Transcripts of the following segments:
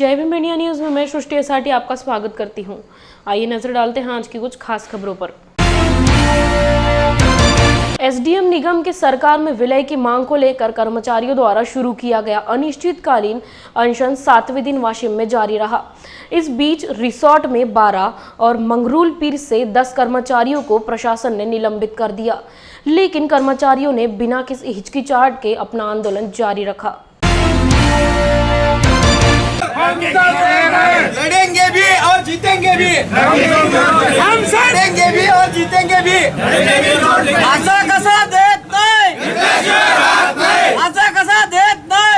जय Bhim India news में मैं सृष्टि एसाटी आपका स्वागत करती हूं। आइए नजर डालते हैं आज की कुछ खास खबरों पर। एसडीएम निगम के सरकार में विलय की मांग को लेकर कर्मचारियों द्वारा शुरू किया गया अनिश्चितकालीन अनशन 7वें दिन वाशिम में जारी रहा। इस बीच रिसोर्ट में 12 और मंगरूल पीर से 10 कर्मचारियों को प्रशासन ने निलंबित कर दिया, लेकिन कर्मचारियों ने बिना किसी हिचकिचाहट के अपना आंदोलन जारी रखा। लड़ेंगे भी और जीतेंगे भी, हम लड़ेंगे भी और जीतेंगे भी। आशा कसा देत नाही, आशा कसा देत नाही।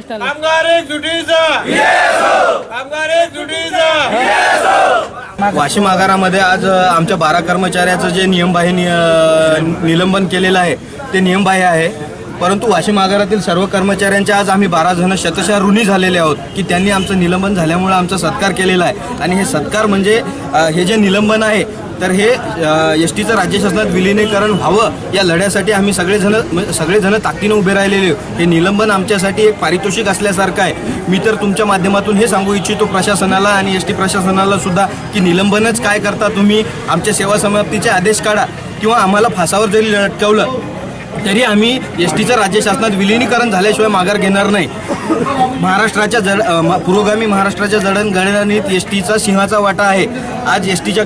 कामगार वाशिम आगारामध्ये आज आमच्या 12 कर्मचाऱ्याचं जे नियमबाह्य निलंबन केलेलं आहे ते नियमबाह्य आहे, परंतु वाशिम आगारातील सर्व कर्मचाऱ्यांच्या आज आम्ही 12 जण शतशः ऋणी झालेले आहोत की त्यांनी आमचं निलंबन झाल्यामुळे आमचा सत्कार केलेला आहे। आणि हे सत्कार म्हणजे हे जे निलंबन आहे तर हे एसटीचं राज्य शासनात विलीनीकरण व्हावं या लढ्यासाठी आम्ही सगळेजण ताकदीने उभे राहिलेले आहोत। हे निलंबन आमच्यासाठी एक पारितोषिक असल्यासारखं आहे। मी तर तुमच्या माध्यमातून हे सांगू इच्छितो प्रशासनाला आणि एसटी प्रशासनाला सुद्धा की निलंबनच काय करता तुम्ही, आमच्या सेवा समाप्तीचे आदेश काढा किंवा आम्हाला फासावर जरी लटकवलं तरी आम्ही एसटीचं राज्य शासनात विलीनीकरण झाल्याशिवाय माघार घेणार नाही। पुरोगामी महाराष्ट्राच्या जडणघडणीत एसटीचा सिंहाचा वाटा आहे। आज एसटीच्या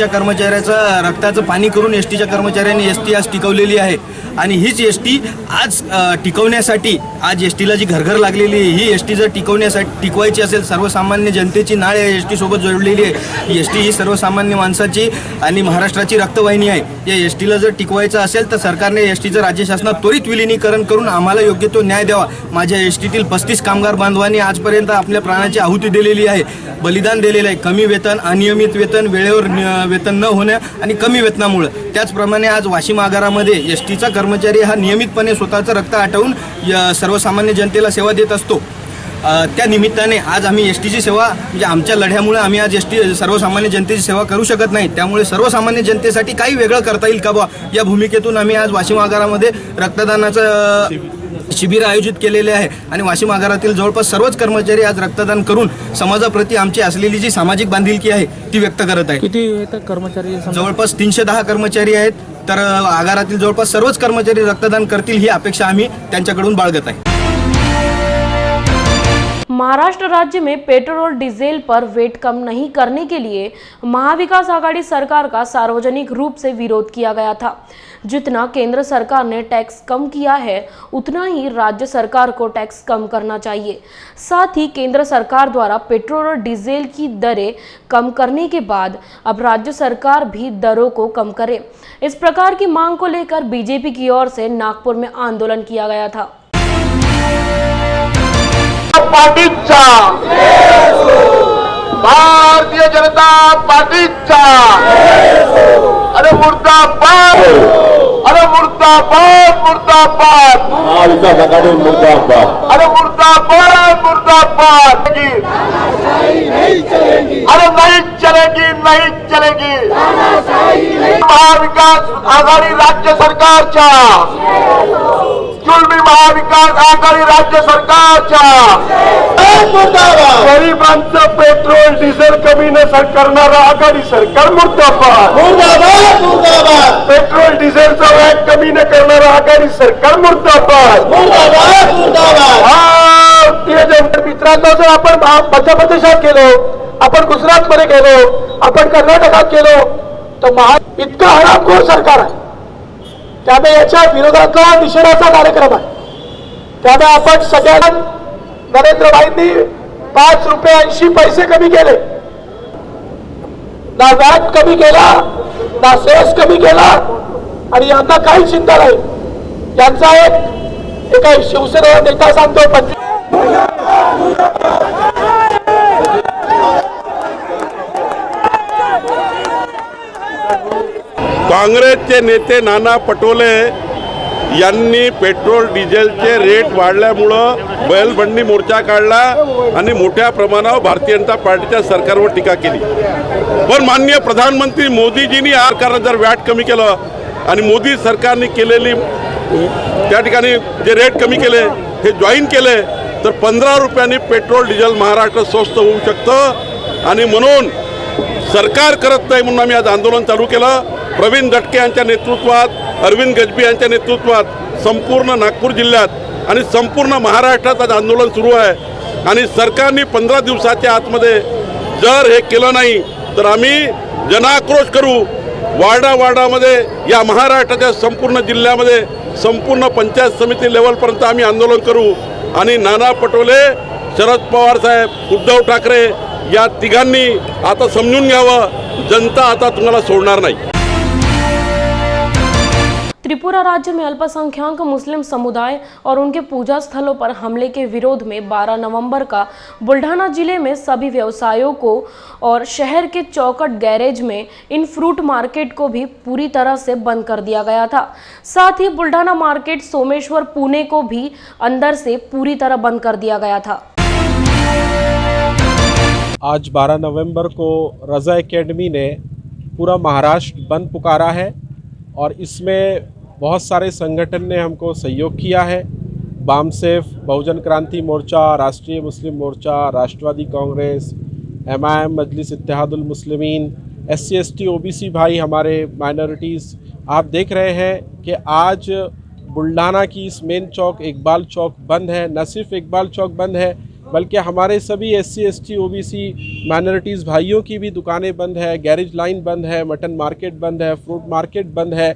कर्मचाऱ्याचं रक्ताचं पाणी करून एसटीच्या कर्मचाऱ्यांनी एसटी आज टिकवलेली आहे आणि हीच एसटी आज टिकवण्यासाठी आज एसटीला जी घरघर लागलेली आहे, ही एसटी जर टिकवायची असेल, सर्वसामान्य जनतेची नाळ या एसटी सोबत जोडलेली आहे। एसटी ही सर्वसामान्य माणसाची आणि महाराष्ट्राची रक्तवाहिनी आहे। या एसटीला जर टिकवायचं असेल तर सरकारने एसटीचं राज्य शासनात त्वरित विलीनीकरण करून आम्हाला योग्य तो न्याय द्यावा। माझ्या एसटीतील 35 कामगार बांधवांनी आजपर्यंत आपल्या प्राणाची आहुती दिलेली आहे, बलिदान दिलेलं आहे। कमी वेतन, अनियमित वेतन, वेळेवर वेतन न होण्या आणि कमी वेतनामुळे। त्याचप्रमाणे आज वाशिम आगारामध्ये एसटीचा कर्मचारी हा नियमितपणे स्वतःचं रक्त आटवून सर्वसामान्य जनतेला सेवा देत असतो। त्या निमित्ताने आज आम्ही एसटीची सेवा म्हणजे आमच्या लढ्यामुळे आम्ही आज एसटी सर्वसामान्य जनतेची सेवा करू शकत नाही, त्यामुळे सर्वसामान्य जनतेसाठी काही वेगळं करता येईल का बा या भूमिकेतून आम्ही आज वाशिम आगारामध्ये रक्तदानाचं शिबिर आयोजित केलेले आहे आणि वाशिम आगारातील जवळपास सर्वच कर्मचारी आज रक्तदान करून समाजाप्रती आमची असलेली जी सामाजिक बांधिलकी आहे ती व्यक्त करत आहे। किती कर्मचारी? जवळपास 310 कर्मचारी आहेत, तर आगारातील जवळपास सर्वच कर्मचारी रक्तदान करतील ही अपेक्षा आम्ही त्यांच्याकडून बाळगत आहे। महाराष्ट्र राज्य में पेट्रोल और डीजल पर वेट कम नहीं करने के लिए महाविकास आघाड़ी सरकार का सार्वजनिक रूप से विरोध किया गया था। जितना केंद्र सरकार ने टैक्स कम किया है उतना ही राज्य सरकार को टैक्स कम करना चाहिए। साथ ही केंद्र सरकार द्वारा पेट्रोल और डीजल की दरें कम करने के बाद अब राज्य सरकार भी दरों को कम करे। इस प्रकार की मांग को लेकर बीजेपी की ओर से नागपुर में आंदोलन किया गया था। पार्टीचा भारतीय जनता पार्टीचा अरे मुर्दाबाद, अरे मुर्दाबाद, मुर्दाबाद, महाविकास आघाड़ी मुर्दाबाद, अरे मुर्दाबाद, मुर्दाबाद। अरे नहीं चलेगी, नहीं चलेगी। महाविकास आघाड़ी राज्य सरकारच्या, जुलमी महाविकास आघाड़ी राज्य सरकारच्या गरिबांचं पेट्रोल डिझेल कमी न करणारा आघाडी सरकार मुर्दाबाद, मुर्दाबाद, मुर्दाबाद, पेट्रोल डिझेलचा व्हॅट कमी न करणारा आघाडी सरकार मुर्दाबाद, मुर्दाबाद, मुर्दाबाद। भारतीय जनता मित्रांनो, जर आपण मध्यप्रदेशात गेलो, आपण गुजरात मध्ये गेलो, आपण कर्नाटकात गेलो तर इतकं हरामखोर सरकार आहे। त्यामुळे याच्या विरोधातला निषेधाचा कार्यक्रम आहे। त्यामुळे आपण सगळ्यांना नरेंद्र भाईंनी 5 रुपये 80 पैसे कमी केले, ना व्हॅट कमी केला, ना सेस कमी केला आणि यांना काही चिंता नाही। यांचा एका शिवसेना नेता सांगतो काँग्रेसचे नेते नाना पटोले यांनी पेट्रोल डिझेलचे रेट वाढल्यामुळं बैलबंडी मोर्चा काढला आणि मोठ्या प्रमाणावर भारतीय जनता पार्टीच्या सरकारवर टीका केली। पण माननीय प्रधानमंत्री मोदीजींनी सरकारने जर व्हॅट कमी केलं आणि मोदी सरकारने केलेली त्या ठिकाणी जे रेट कमी केले हे जॉईन केले तर 15 रुपयांनी पेट्रोल डिझेल महाराष्ट्रात स्वस्त होऊ शकतं आणि म्हणून सरकार करत नाही म्हणून आम्ही आज आंदोलन चालू केलं. प्रवीण दटके यांच्या नेतृत्वात, अरविंद गजबी यांच्या नेतृत्वात संपूर्ण नागपूर जिल्ह्यात आणि संपूर्ण महाराष्ट्रात आज आंदोलन सुरू आहे आणि सरकारने 15 दिवसाच्या आतमध्ये जर हे केलं नाही तर आम्ही जनाक्रोश करू. वार्डामध्ये या महाराष्ट्राच्या संपूर्ण जिल्ह्यामध्ये संपूर्ण पंचायत समिती लेवलपर्यंत आम्ही आंदोलन करू आणि नाना पटोले, शरद पवार साहेब, उद्धव ठाकरे या तिघांनी आता समजून घ्यावं, जनता आता तुम्हाला सोडणार नाही. त्रिपुरा राज्य में अल्पसंख्यक मुस्लिम समुदाय और उनके पूजा स्थलों पर हमले के विरोध में 12 नवंबर का बुल्ढाना जिले में सभी व्यवसायों को और शहर के चौकट गैरेज में इन फ्रूट मार्केट को भी पूरी तरह से बंद कर दिया गया था. साथ ही बुल्ढाना मार्केट, सोमेश्वर, पुणे को भी अंदर से पूरी तरह बंद कर दिया गया था. आज 12 नवंबर को रज़ा एकेडमी ने पूरा महाराष्ट्र बंद पुकारा है और इसमें बहुत सारे संगठन ने हमको सहयोग किया है. बामसेफ, बहुजन क्रांति मोर्चा, राष्ट्रीय मुस्लिम मोर्चा, Rashtrawadi Congress, MIM, Majlis Ittehadul Muslimeen, SC ST OBC भाई, हमारे माइनॉरिटीज़. आप देख रहे हैं कि आज बुल्ढाना की इस मेन चौक इकबाल चौक बंद है. न सिर्फ इकबाल चौक बंद है बल्कि हमारे सभी SC ST OBC माइनॉरिटीज़ भाइयों की भी दुकानें बंद है, गैरेज लाइन बंद है, मटन मार्केट बंद है, फ्रूट मार्केट बंद है.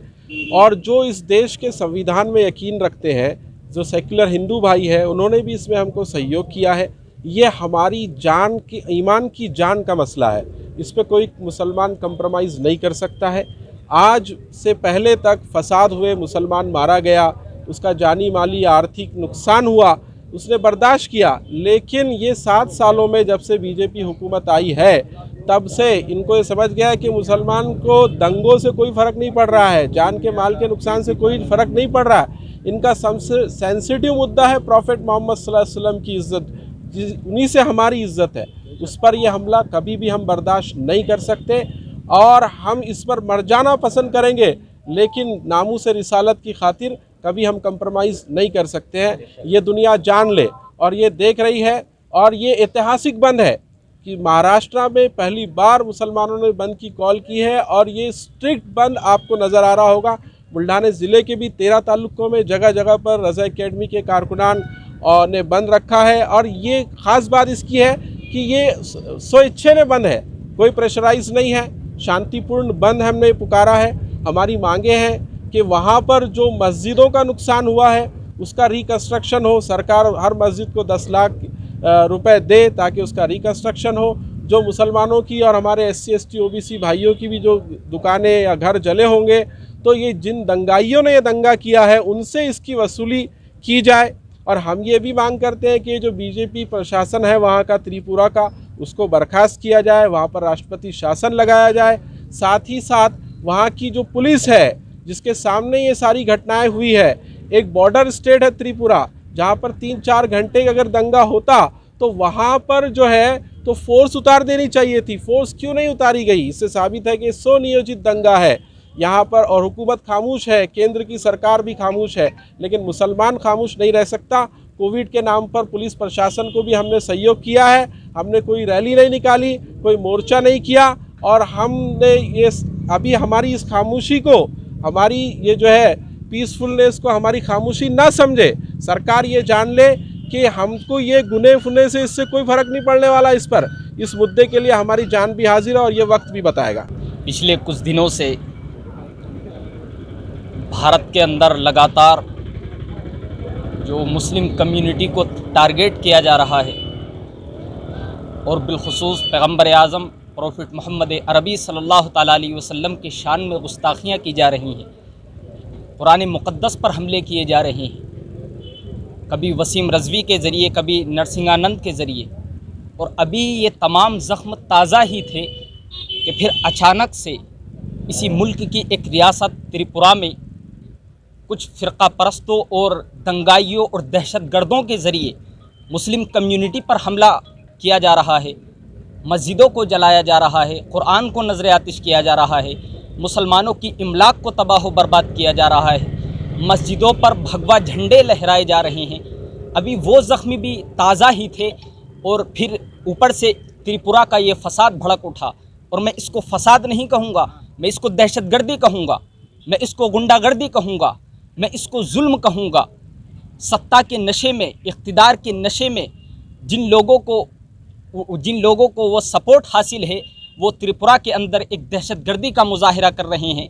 और जो इस देश के संविधान में यकीन रखते हैं, जो सेक्युलर हिंदू भाई है, उन्होंने भी इसमें हमको सहयोग किया है. ये हमारी जान की, ईमान की जान का मसला है. इस पर कोई मुसलमान कंप्रोमाइज़ नहीं कर सकता है. आज से पहले तक फसाद हुए, मुसलमान मारा गया, उसका जानी माली आर्थिक नुकसान हुआ, उसने बर्दाश्त किया. लेकिन ये 7 सालों में जब से बीजेपी हुकूमत आई है तब से इनको ये समझ गया है कि मुसलमान को दंगों से कोई फ़र्क नहीं पड़ रहा है, जान के माल के नुकसान से कोई फ़र्क नहीं पड़ रहा है. इनका सबसे सेंसिटिव मुद्दा है प्रॉफिट मोहम्मद सल्लल्लाहु अलैहि वसल्लम की इज़्ज़त, उन्हीं से हमारी इज़्ज़त है. उस पर यह हमला कभी भी हम बर्दाश्त नहीं कर सकते और हम इस पर मर जाना पसंद करेंगे, लेकिन नामूस रिसालत की खातिर कभी हम कंप्रोमाइज़ नहीं कर सकते हैं. ये दुनिया जान ले और ये देख रही है. और ये ऐतिहासिक बंद है कि महाराष्ट्र में पहली बार मुसलमानों ने बंद की कॉल की है और ये स्ट्रिक्ट बंद आपको नज़र आ रहा होगा. बुल्ढाना ज़िले के भी 13 तालुकों में जगह जगह पर रज़ा एकेडमी के कारकुनान ने बंद रखा है. और ये ख़ास बात इसकी है कि ये स्वेच्छा ने बंद है, कोई प्रेशराइज नहीं है, शांतिपूर्ण बंद हमने पुकारा है. हमारी मांगे हैं कि वहाँ पर जो मस्जिदों का नुकसान हुआ है उसका रिकन्स्ट्रक्शन हो. सरकार हर मस्जिद को 10 लाख रुपए दे ताकि उसका रिकन्स्ट्रक्शन हो. जो मुसलमानों की और हमारे SC ST OBC भाइयों की भी जो दुकानें या घर जले होंगे, तो ये जिन दंगाइयों ने ये दंगा किया है उनसे इसकी वसूली की जाए. और हम ये भी मांग करते हैं कि जो बीजेपी प्रशासन है वहाँ का, त्रिपुरा का, उसको बर्खास्त किया जाए, वहाँ पर राष्ट्रपति शासन लगाया जाए. साथ ही साथ वहाँ की जो पुलिस है जिसके सामने ये सारी घटनाएं हुई है, एक बॉर्डर स्टेट है त्रिपुरा, जहाँ पर 3-4 घंटे अगर दंगा होता तो वहाँ पर जो है तो फोर्स उतार देनी चाहिए थी. फोर्स क्यों नहीं उतारी गई? इससे साबित है कि स्वनियोजित दंगा है यहाँ पर और हुकूमत खामोश है, केंद्र की सरकार भी खामोश है, लेकिन मुसलमान खामोश नहीं रह सकता. कोविड के नाम पर पुलिस प्रशासन को भी हमने सहयोग किया है. हमने कोई रैली नहीं निकाली, कोई मोर्चा नहीं किया और हमने ये अभी हमारी इस खामोशी को, हमारी ये जो है पीसफुलनेस को हमारी खामोशी ना समझे. सरकार ये जान ले कि हमको ये गुने फुने से इससे कोई फ़र्क नहीं पड़ने वाला. इस पर, इस मुद्दे के लिए हमारी जान भी हाजिर है और ये वक्त भी बताएगा. पिछले कुछ दिनों से भारत के अंदर लगातार जो मुस्लिम कम्युनिटी को टारगेट किया जा रहा है और बिलखुसूस पैगम्बर आज़म प्रॉफिट मोहम्मद अरबी सल्लल्लाहु ताला अलैहि वसल्लम के शान में गुस्ताखियाँ की जा रही हैं, कुरान मुक़द्दस पर हमले किए जा रहे हैं, कभी वसीम रज़वी के ज़रिए, कभी नरसिंहानंद के ज़रिए. और अभी ये तमाम ज़ख्म ताज़ा ही थे कि फिर अचानक से इसी मुल्क की एक रियासत त्रिपुरा में कुछ फ़िरका परस्तों और दंगाइयों और दहशतगर्दों के ज़रिए मुस्लिम कम्युनिटी पर हमला किया जा रहा है, मस्जिदों को जलाया जा रहा है, कुरान को नज़र आतिश किया जा रहा है, मुसलमानों की इमलाक को तबाह व बर्बाद किया जा रहा है, मस्जिदों पर भगवा झंडे लहराए जा रहे हैं. अभी वो ज़ख्मी भी ताज़ा ही थे और फिर ऊपर से त्रिपुरा का ये फसाद भड़क उठा। और मैं इसको फसाद नहीं कहूँगा, मैं इसको दहशतगर्दी कहूँगा, मैं इसको गुंडागर्दी कहूँगा, मैं इसको जुल्म कहूँगा। सत्ता के नशे में, इख्तिदार के नशे में जिन लोगों को वो सपोर्ट हासिल है, वो त्रिपुरा के अंदर एक दहशतगर्दी का मुजाहिरा कर रहे हैं।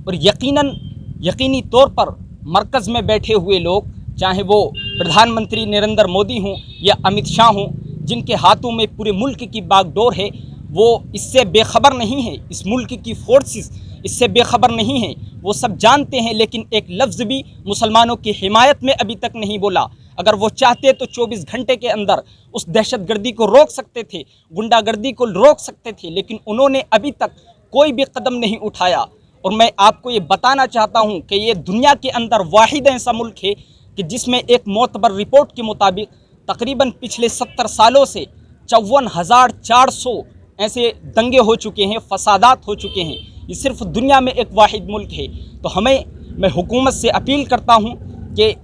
और यकीनी तौर पर मरकज़ में बैठे हुए लोग, चाहे वो प्रधानमंत्री नरेंद्र मोदी हों या अमित शाह हों, जिनके हाथों में पूरे मुल्क की बागडोर है, वो इससे बेखबर नहीं है। इस मुल्क की फोर्सेस इससे बेखबर नहीं है, वो सब जानते हैं, लेकिन एक लफ्ज़ भी मुसलमानों की हिमायत में अभी तक नहीं बोला। अगर वो चाहते तो 24 घंटे के अंदर उस दहशतगर्दी को रोक सकते थे, गुंडागर्दी को रोक सकते थे, लेकिन उन्होंने अभी तक कोई भी कदम नहीं उठाया। और मैं आपको ये बताना चाहता हूँ कि ये दुनिया के अंदर वाहिद ऐसा मुल्क है कि जिसमें एक मोतबर रिपोर्ट के मुताबिक तकरीबन पिछले 70 सालों से 54,400 ऐसे दंगे हो चुके हैं, फसादात हो चुके हैं। ये सिर्फ दुनिया में एक वाहिद मुल्क है। तो मैं हुकूमत से अपील करता हूँ कि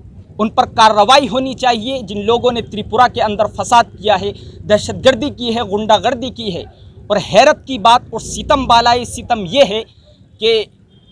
उन पर कार्रवाई होनी चाहिए जिन लोगों ने त्रिपुरा के अंदर फसाद किया है, दहशतगर्दी की है, गुंडागर्दी की है। और हैरत की बात और सितम बालाई सितम ये है कि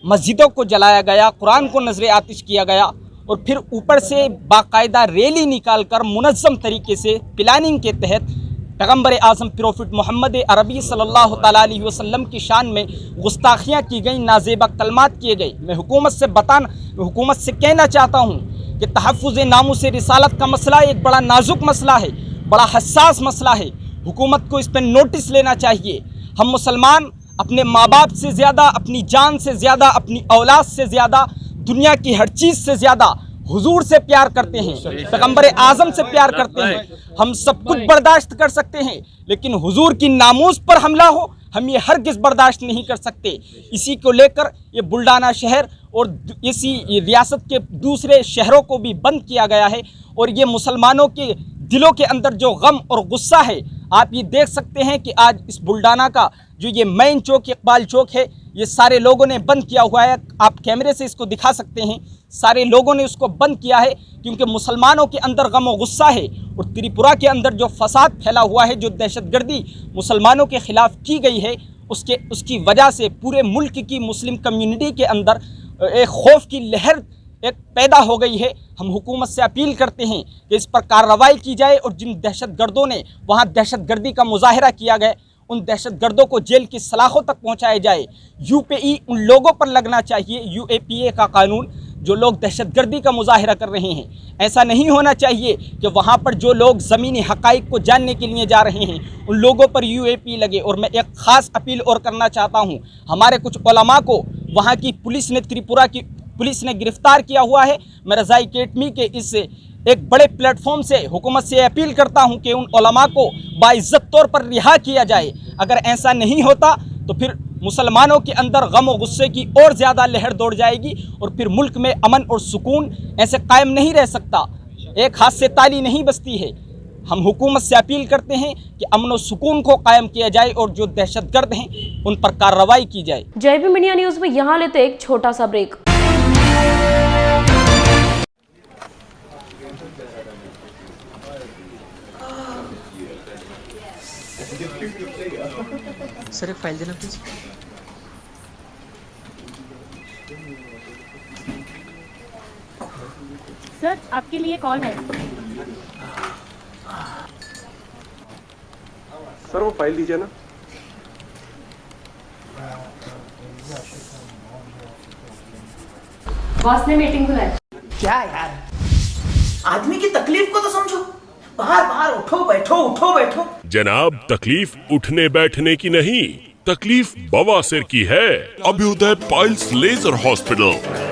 मस्जिदों को जलाया गया, कुरान को नजर आतिश किया गया, और फिर ऊपर से बाकायदा रैली निकाल कर मुनज़्ज़म तरीके से प्लानिंग के तहत पैगम्बर आज़म प्रॉफिट मोहम्मद अरबी सल्लल्लाहु ताला अलैहि वसल्लम की शान में गुस्ताखियाँ की गई, नाजेबा कलमात किए गए। मैं हुकूमत से कहना चाहता हूँ कि तहफ़्फ़ुज़ नामूस रिसालत का मसला एक बड़ा नाजुक मसला है, बड़ा हसास मसला है। हुकूमत को इस पर नोटिस लेना चाहिए। हम मुसलमान अपने माँ बाप से ज़्यादा, अपनी जान से ज़्यादा, अपनी औलाद से ज़्यादा, दुनिया की हर चीज़ से ज़्यादा हुजूर से प्यार करते हैं, पैगम्बर आज़म से प्यार करते हैं। हम सब कुछ बर्दाश्त कर सकते हैं, लेकिन हुजूर की नामूस पर हमला हो, हम ये हरगिज़ बर्दाश्त नहीं कर सकते। इसी को लेकर ये बुल्डाना शहर और इसी रियासत के दूसरे शहरों को भी बंद किया गया है। और ये मुसलमानों के दिलों के अंदर जो गम और गुस्सा है, आप ये देख सकते हैं कि आज इस बुल्डाना का जो ये मेन चौक इकबाल चौक है, ये सारे लोगों ने बंद किया हुआ है। आप कैमरे से इसको दिखा सकते हैं, सारे लोगों ने उसको बंद किया है क्योंकि मुसलमानों के अंदर गम और गुस्सा है। और त्रिपुरा के अंदर जो फसाद फैला हुआ है, जो दहशतगर्दी मुसलमानों के ख़िलाफ़ की गई है, उसकी वजह से पूरे मुल्क की मुस्लिम कम्युनिटी के अंदर एक खौफ की लहर एक पैदा हो गई है। हम हुकूमत से अपील करते हैं कि इस पर कार्रवाई की जाए और जिन दहशतगर्दों ने वहाँ दहशतगर्दी का मुजाहिरा किया गया, उन दहशतगर्दों को जेल की सलाखों तक पहुँचाया जाए। यूपीई उन लोगों पर लगना चाहिए, यूएपीए का कानून, जो लोग दहशतगर्दी का मुजाहिरा कर रहे हैं। ऐसा नहीं होना चाहिए कि वहाँ पर जो लोग ज़मीनी हक़ाइक़ को जानने के लिए जा रहे हैं, उन लोगों पर यूएपी लगे। और मैं एक ख़ास अपील और करना चाहता हूँ, हमारे कुछ उलमा को वहाँ की पुलिस ने, त्रिपुरा की पुलिस ने गिरफ़्तार किया हुआ है। मैं रज़ाई अकेडमी के इस एक बड़े प्लेटफॉर्म से हुकूमत से अपील करता हूं कि उन उलमा को बाइज़्ज़त तौर पर रिहा किया जाए। अगर ऐसा नहीं होता तो फिर मुसलमानों के अंदर गम और गुस्से की और ज़्यादा लहर दौड़ जाएगी और फिर मुल्क में अमन और सुकून ऐसे कायम नहीं रह सकता। एक हाथ से ताली नहीं बजती है। हम हुकूमत से अपील करते हैं कि अमन और सुकून को कायम किया जाए और जो दहशतगर्द हैं उन पर कार्रवाई की जाए। जय भीम इंडिया न्यूज़ में यहाँ लेते एक छोटा सा ब्रेक। सर एक फाइल देना प्लीज। सर आपके लिए कॉल है। सर वो फाइल दीजिए ना। बॉस ने मीटिंग बुलाई। क्या यार, आदमी की तकलीफ को तो समझो। बाहर बाहर उठो बैठो उठो बैठो। जनाब, तकलीफ उठने बैठने की नहीं, तकलीफ बवासीर की है। अभ्युदय पाइल्स लेजर हॉस्पिटल,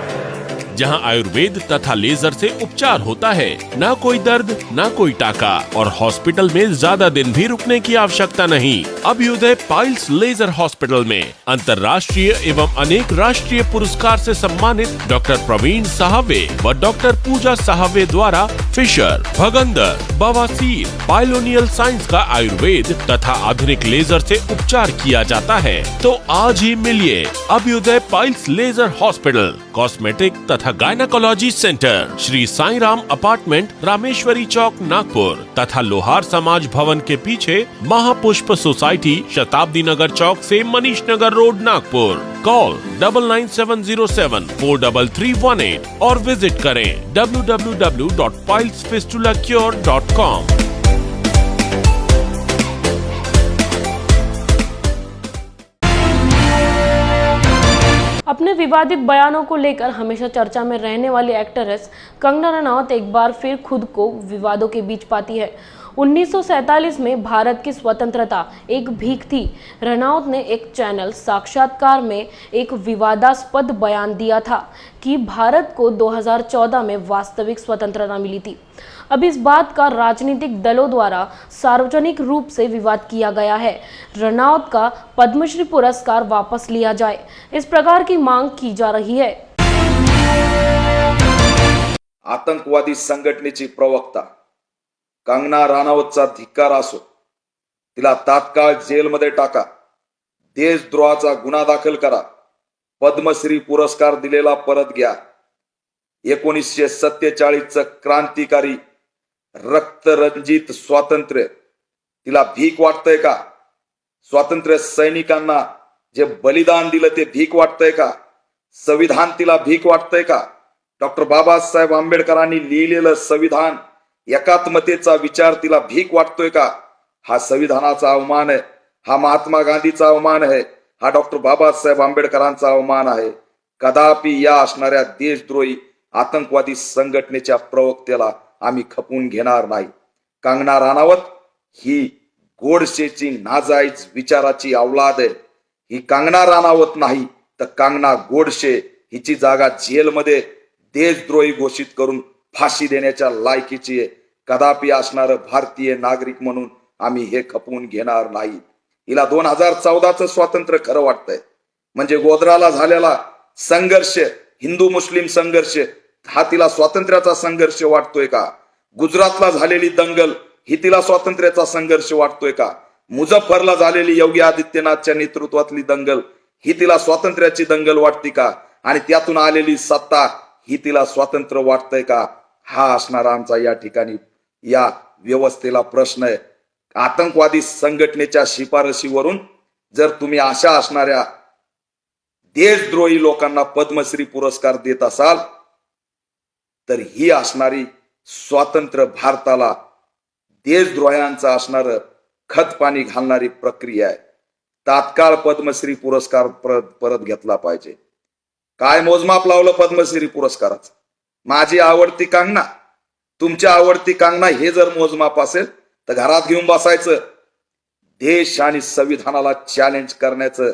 जहां आयुर्वेद तथा लेजर से उपचार होता है। ना कोई दर्द, ना कोई टाका, और हॉस्पिटल में ज्यादा दिन भी रुकने की आवश्यकता नहीं। अभ्युदय पाइल्स लेजर हॉस्पिटल में अंतर्राष्ट्रीय एवं अनेक राष्ट्रीय पुरस्कार से सम्मानित डॉक्टर प्रवीण साहवे व डॉक्टर पूजा साहवे द्वारा फिशर, भगंदर, बवासीर, पाइलोनियल साइंस का आयुर्वेद तथा आधुनिक लेजर से उपचार किया जाता है। तो आज ही मिलिए Abhyuday piles laser hospital, cosmetic तथा gynaecology centre, Shri Sai Ram apartment, Rameshwari Chowk, Nagpur तथा लोहार समाज भवन के पीछे महापुष्प सोसाइटी, शताब्दी नगर चौक से मनीष नगर रोड, नागपुर। कॉल 9970743318 और विजिट करें www.pilesfistulacure.com। अपने विवादित बयानों को लेकर हमेशा चर्चा में रहने वाली एक्ट्रेस कंगना रनौत एक बार फिर खुद को विवादों के बीच पाती है। 1947 में भारत की स्वतंत्रता एक भीख थी। रनौत ने एक चैनल साक्षात्कार में एक विवादास्पद बयान दिया था कि भारत को 2014 में वास्तविक स्वतंत्रता मिली थी। अब इस बात का राजनीतिक दलों द्वारा सार्वजनिक रूप से विवाद किया गया है। रनौत का पद्मश्री पुरस्कार वापस लिया जाए, इस प्रकार की मांग की जा रही है। आतंकवादी संघटनेची प्रवक्ता कंगना राणावतचा धिक्कार असो, तिला तात्काळ जेलमध्ये टाका, देशद्रोहाचा गुन्हा दाखल करा, पद्मश्री पुरस्कार दिलेला परत घ्या। 1947चं क्रांतिकारी रक्तरंजित स्वातंत्र्य तिला भीक वाटतंय का? स्वातंत्र्य सैनिकांना जे बलिदान दिलं ते भीक वाटतंय का? संविधान तिला भीक वाटतंय का? डॉक्टर बाबासाहेब आंबेडकरांनी लिहिलेलं संविधान, एकात्मतेचा विचार तिला भीक वाटतोय का? हा संविधानाचा अवमान आहे, हा महात्मा गांधीचा अवमान आहे, हा डॉक्टर बाबासाहेब आंबेडकरांचा अवमान आहे। कदापि या असणाऱ्या देशद्रोही आतंकवादी संघटनेच्या प्रवक्त्याला आम्ही खपून घेणार नाही। कंगना राणावत ही गोडसेची नाजायज विचाराची औलाद आहे। ही कंगना राणावत नाही तर कंगना गोडसे हिची जागा जेलमध्ये देशद्रोही घोषित करून फाशी देण्याच्या लायकीची आहे। कदापि असणार भारतीय नागरिक म्हणून आम्ही हे खपवून घेणार नाही। हिला 2014चं स्वातंत्र्य खरं वाटतंय, म्हणजे गोधराला झालेला संघर्ष, हिंदू मुस्लिम संघर्ष, हा तिला स्वातंत्र्याचा संघर्ष वाटतोय का? गुजरातला झालेली दंगल ही तिला स्वातंत्र्याचा संघर्ष वाटतोय का? मुझफ्फरला झालेली योगी आदित्यनाथच्या नेतृत्वातली दंगल ही तिला स्वातंत्र्याची दंगल वाटते का? आणि त्यातून आलेली सत्ता ही तिला स्वातंत्र्य वाटतंय का? हा असणारा आमचा या ठिकाणी या व्यवस्थेला प्रश्न आहे। आतंकवादी संघटनेच्या शिफारशीवरून जर तुम्ही अशा असणाऱ्या देशद्रोही लोकांना पद्मश्री पुरस्कार देत असाल तर ही असणारी स्वातंत्र्य भारताला देशद्रोह्यांचा असणार खत पाणी घालणारी प्रक्रिया आहे। तात्काळ पद्मश्री पुरस्कार परत घेतला पाहिजे। काय मोजमाप लावलं पद्मश्री पुरस्काराचं? माझी आवडती कंगना, तुमची आवडती कंगना, हे जर मोजमाप असेल तर घरात घेऊन बसायचं। देश आणि संविधानाला चॅलेंज करण्याचं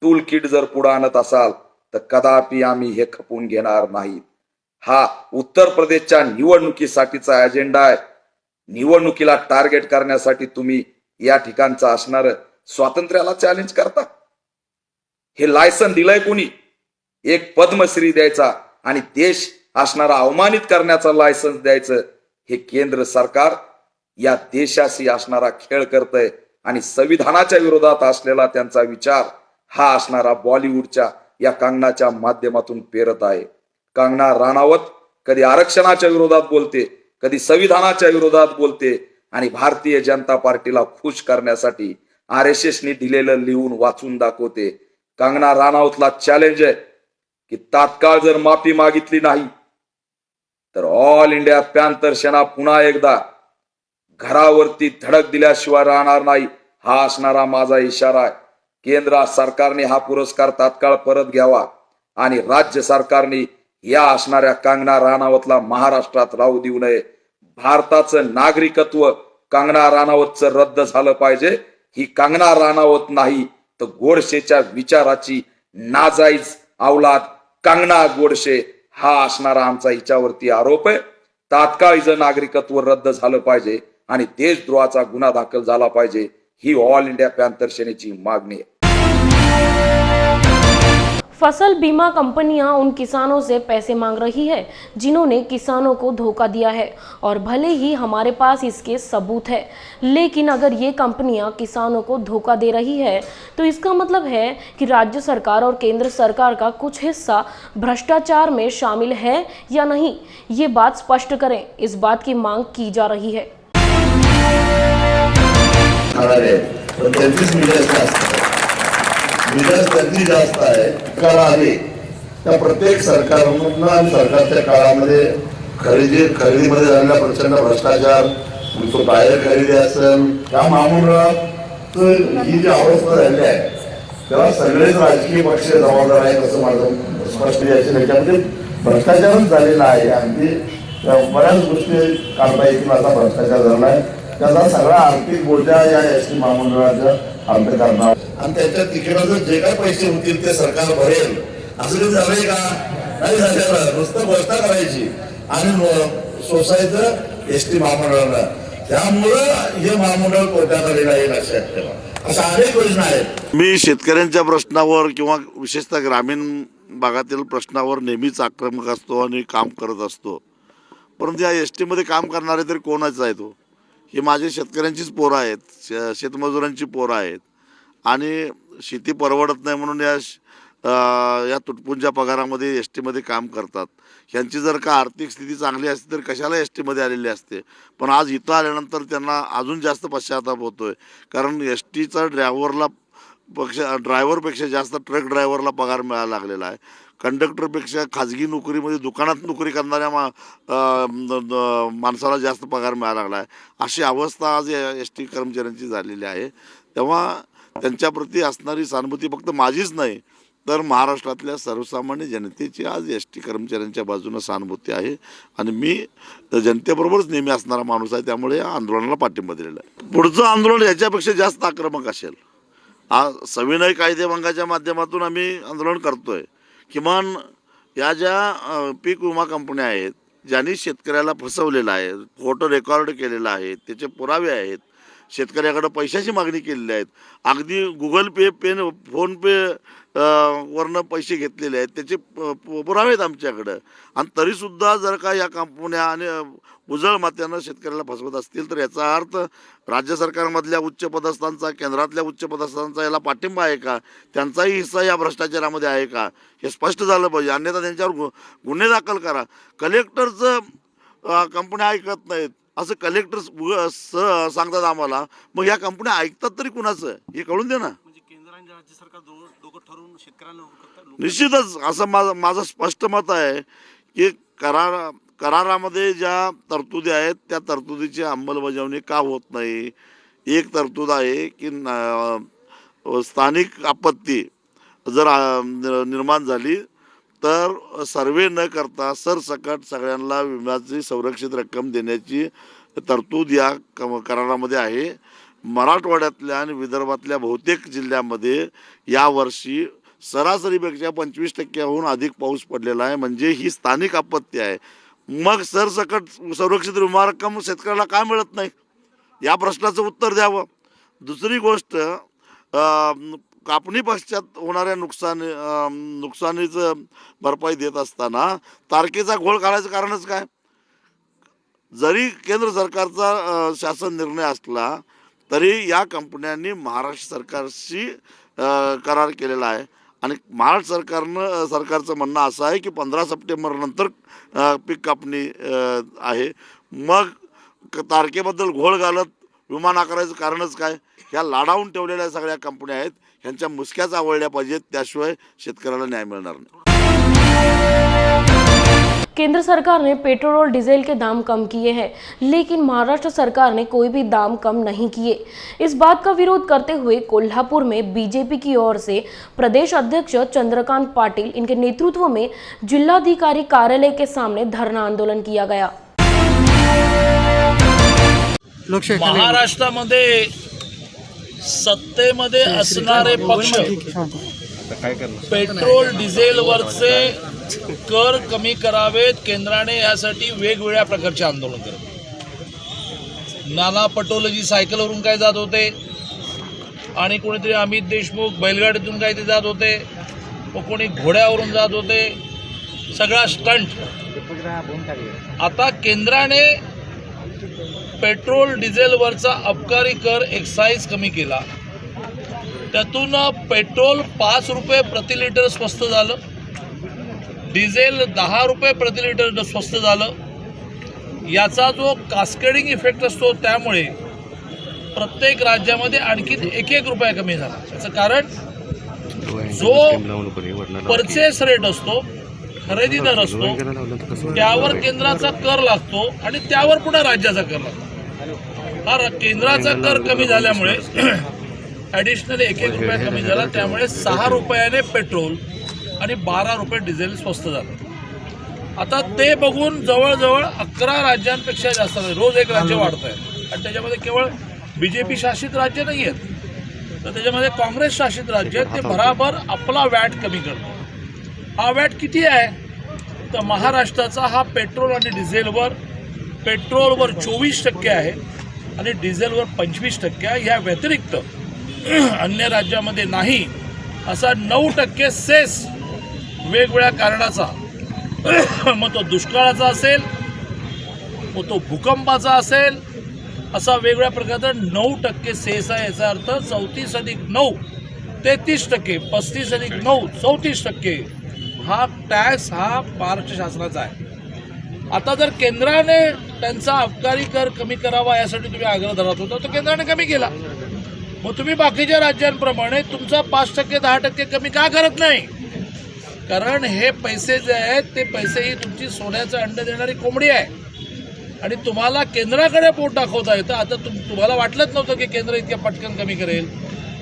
टूल किट जर पुढे आणत असाल तर कदापि आम्ही हे खपून घेणार नाही। हा उत्तर प्रदेशच्या निवडणुकीसाठीचा अजेंडा आहे। निवडणुकीला टार्गेट करण्यासाठी तुम्ही या ठिकाणचा असणार स्वातंत्र्याला चॅलेंज करता। हे लायसन दिलंय कोणी? एक पद्मश्री द्यायचा आणि देश असणारा अवमानित करण्याचा लायसन्स द्यायचं, हे केंद्र सरकार या देशाशी असणारा खेळ करतंय आणि संविधानाच्या विरोधात असलेला त्यांचा विचार हा असणारा बॉलिवूडच्या या कंगनाच्या माध्यमातून पेरत आहे। कंगना राणावत कधी आरक्षणाच्या विरोधात बोलते, कधी संविधानाच्या विरोधात बोलते आणि भारतीय जनता पार्टीला खुश करण्यासाठी RSSने दिलेलं लिहून वाचून दाखवते। कंगना राणावतला चॅलेंज आहे की तात्काळ जर माफी मागितली नाही तर ऑल इंडिया पॅंथर सेना पुन्हा एकदा घरावरती धडक दिल्याशिवाय राहणार नाही, हा असणारा माझा इशारा आहे। केंद्र सरकारने हा पुरस्कार तात्काळ परत घ्यावा आणि राज्य सरकारने या असणाऱ्या कंगना राणावतला महाराष्ट्रात राहू देऊ नये। भारताचं नागरिकत्व कंगना राणावतचं रद्द झालं पाहिजे। ही कंगना राणावत नाही तर गोडसेच्या विचाराची नाजायज औलाद कंगना गोडसे हा असणारा आमचा हिच्यावरती आरोप आहे। तात्काळ हिचं नागरिकत्व रद्द झालं पाहिजे आणि देशद्रोहाचा गुन्हा दाखल झाला पाहिजे, ही ऑल इंडिया पॅंथर सेनेची मागणी आहे। फसल बीमा कंपनियां उन किसानों से पैसे मांग रही है जिन्होंने किसानों को धोखा दिया है, और भले ही हमारे पास इसके सबूत है, लेकिन अगर ये कंपनियां किसानों को धोखा दे रही है तो इसका मतलब है कि राज्य सरकार और केंद्र सरकार का कुछ हिस्सा भ्रष्टाचार में शामिल है या नहीं, ये बात स्पष्ट करें। इस बात की मांग की जा रही है। त्यांनी जास्त आहे काळ आली त्या प्रत्येक सरकारनं आणि सरकारच्या काळामध्ये खरेदीमध्ये झालेला प्रचंड भ्रष्टाचार, तो टायर खरेदी असेल, त्या महामंडळात ही जी अवस्था झाली आहे तेव्हा सगळेच राजकीय पक्ष जबाबदार आहेत असं माझं स्पष्ट यायचं. त्याच्यामध्ये भ्रष्टाचारच झालेला आहे. अगदी बऱ्याच गोष्टी काढता येतील असा भ्रष्टाचार झाला आहे. त्याचा सगळा आर्थिक बोजा या एसटी महामंडळाच्या अर्थकारणावर आणि त्याच्या तिकिटाचे जे काही पैसे होतील ते सरकार भरेल असं काही झालंय का? नाही झालेलं. नुसतं घोषणा करायची आणि सोसायचं एसटी महामंडळाला. त्यामुळं हे महामंडळ तोट्यात आलेलं आहे, लक्षात ठेवा. अशा अनेक योजना आहेत. मी शेतकऱ्यांच्या प्रश्नावर किंवा विशेषतः ग्रामीण भागातील प्रश्नावर नेहमीच आक्रमक असतो आणि काम करत असतो. परंतु या एसटीमध्ये काम करणारे तरी कोणाच आहे तो? हे माझे शेतकऱ्यांचीच पोरं आहेत, शेतमजुरांची पोरं आहेत आणि शेती परवडत नाही म्हणून या तुटपुंच्या पगारामध्ये एस टीमध्ये काम करतात. ह्यांची जर का आर्थिक स्थिती चांगली असते तर कशाला एस टीमध्ये आलेली असते. पण आज इथं आल्यानंतर त्यांना अजून जास्त पश्चाताप होतोय, कारण एस टीचा ड्रायव्हरपेक्षा जास्त ट्रक ड्रायव्हरला पगार मिळायला लागलेला आहे. कंडक्टरपेक्षा खाजगी नोकरीमध्ये दुकानात नोकरी करणाऱ्या माणसाला जास्त पगार मिळायला लागला आहे. अशी अवस्था आज एस टी कर्मचाऱ्यांची झालेली आहे. तेव्हा त्यांच्याप्रती असणारी सहानुभूती फक्त माझीच नाही तर महाराष्ट्रातल्या सर्वसामान्य जनतेची आज एस टी कर्मचाऱ्यांच्या बाजूनं सहानुभूती आहे आणि मी जनतेबरोबरच नेहमी असणारा माणूस आहे. त्यामुळे या आंदोलनाला पाठिंबा दिलेला आहे. पुढचं आंदोलन याच्यापेक्षा जास्त आक्रमक असेल. सविनय कायदेभंगाच्या माध्यमातून आम्ही आंदोलन करतोय. किमान या ज्या पीक विमा कंपन्या आहेत ज्यांनी शेतकऱ्याला फसवलेलं आहे, फोटो रेकॉर्ड केलेला आहे, त्याचे पुरावे आहेत, शेतकऱ्याकडे पैशाची मागणी केलेली आहेत, अगदी गुगल पे फोन पे वरनं पैसे घेतलेले आहेत, त्याचे पुरावे आहेत आमच्याकडं. आणि तरीसुद्धा जर का या कंपन्या आणि उजळ मात्यानं शेतकऱ्याला फसवत असतील तर याचा अर्थ राज्य सरकारमधल्या उच्चपदस्थांचा, केंद्रातल्या उच्चपदस्थांचा याला पाठिंबा आहे का? त्यांचाही हिस्सा या भ्रष्टाचारामध्ये आहे का? हे स्पष्ट झालं पाहिजे. अन्यथा त्यांच्यावर गुन्हे दाखल करा. कलेक्टरचं कंपन्या ऐकत नाहीत असं कलेक्टर सांगतात आम्हाला, मग या कंपन्या ऐकतात तरी कुणाचं हे कळून दे ना. निश्चितच असं माझं स्पष्ट मत आहे की करारामध्ये ज्या तरतुदी आहेत त्या तरतुदीची अंमलबजावणी का होत नाही. एक तरतूद आहे की स्थानिक आपत्ती जर निर्माण झाली तर सर्वे न करता सरसकट सगळ्यांना विम्याची संरक्षित रक्कम देण्याची तरतूद या करारामध्ये आहे. मराठवाड्यातल्या आणि विदर्भातल्या बहुतेक जिल्ह्यामध्ये यावर्षी सरासरीपेक्षा 25%हून अधिक पाऊस पडलेला आहे. म्हणजे ही स्थानिक आपत्ती आहे. मग सरसकट संरक्षित विमा रक्कम शेतकऱ्याला का मिळत नाही या प्रश्नाचं उत्तर द्यावं. दुसरी गोष्ट, कापणी पश्चात होणाऱ्या नुकसानीचं भरपाई देत असताना तारखेचा घोळ काढायचं कारणच काय? जरी केंद्र सरकारचा शासन निर्णय असला तरी या कंपन्यांनी महाराष्ट्र सरकारशी करार केलेला आहे आणि महाराष्ट्र सरकारचं म्हणणं असं आहे की 15 सप्टेंबरनंतर पीक कापणी आहे. मग तारखेबद्दल घोळ घालत विमा नाकारायचं कारणच काय? ह्या लाडावून ठेवलेल्या सगळ्या कंपन्या आहेत, ह्यांच्या मुसक्याच आवडल्या पाहिजेत, त्याशिवाय शेतकऱ्याला न्याय मिळणार नाही. केंद्र सरकार ने पेट्रोल और डीजल के दाम कम किए हैं, लेकिन महाराष्ट्र सरकार ने कोई भी दाम कम नहीं किए। इस बात का विरोध करते हुए कोल्हापुर में बीजेपी की ओर से प्रदेश अध्यक्ष चंद्रकांत पाटिल इनके नेतृत्व में जिलाधिकारी कार्यालय के सामने धरना आंदोलन किया गया। महाराष्ट्रामध्ये सत्तेमध्ये असणारे पक्ष पेट्रोल डिझेल वरचे कर कमी करावेत, केंद्राने यासाठी वेगवेगळ्या प्रकारचे आंदोलन करते। नाना पटोलेजी सायकलवरून काय जात होते आणि कोणीतरी अमित देशमुख बैलगाडीतून काय ते जात होते व कोणी घोड्यावरून जात होते, सगळा स्टंट. आता केंद्राने पेट्रोल डिझेलवरचा अबकारी कर एक्साईज कमी केला, त्यातून पेट्रोल 5 रुपये प्रति लिटर स्वस्त झालं, डिझेल 10 रुपये प्रति लिटर स्वस्त झालं. याचा जो कास्केडिंग इफेक्ट असतो त्यामुळे प्रत्येक राज्यामध्ये आणखी 1-1 रुपया कमी झाला. याचं कारण जो परचेस रेट असतो, खरेदी दर असतो, त्यावर केंद्राचा कर लागतो आणि त्यावर पुन्हा राज्याचा कर लागतो. हा केंद्राचा कर कमी झाल्यामुळे ॲडिशनली 1-1 रुपया कमी झाला, त्यामुळे 6 रुपयाने पेट्रोल आणि 12 रुपये डिझेल स्वस्त झालं. आता ते बघून जवळजवळ 11 राज्यांपेक्षा जास्त रोज एक राज्य वाढत आहे आणि त्याच्यामध्ये केवळ BJP शासित राज्य नाही आहेत, तर त्याच्यामध्ये काँग्रेस शासित राज्य आहेत. ते बराबर आपला वॅट कमी करतात. हा वॅट किती आहे तर महाराष्ट्राचा हा पेट्रोल आणि डिझेलवर, पेट्रोलवर 24% आहे आणि डिझेलवर 25% आहे. या व्यतिरिक्त अन्य राज्यामध्ये नाही असा 9% सेस वेगवेगळ्या कारणाचा, मग तो दुष्काळाचा असेल, मग तो भूकंपाचा असेल, असा वेगवेगळ्या प्रकारचा 9% सेस आहे. याचा अर्थ 34+9 33%, 35+9 34% हा टॅक्स हा महाराष्ट्र शासनाचा आहे. आता जर केंद्राने त्यांचा अबकारी कर कमी करावा यासाठी तुम्ही आग्रह धरत होता, तर केंद्राने कमी केला. मग तुम्ही बाकीच्या राज्यांप्रमाणे तुमचा 5% 10% कमी का करत नाही? कारण हे पैसे जे आहेत ते पैसे ही तुमची सोन्याचं अंड देणारी कोंबडी आहे आणि तुम्हाला केंद्राकडे पोट दाखवता येतं. आता तुम्हाला वाटलंच नव्हतं की केंद्र इतक्या पटकन कमी करेल.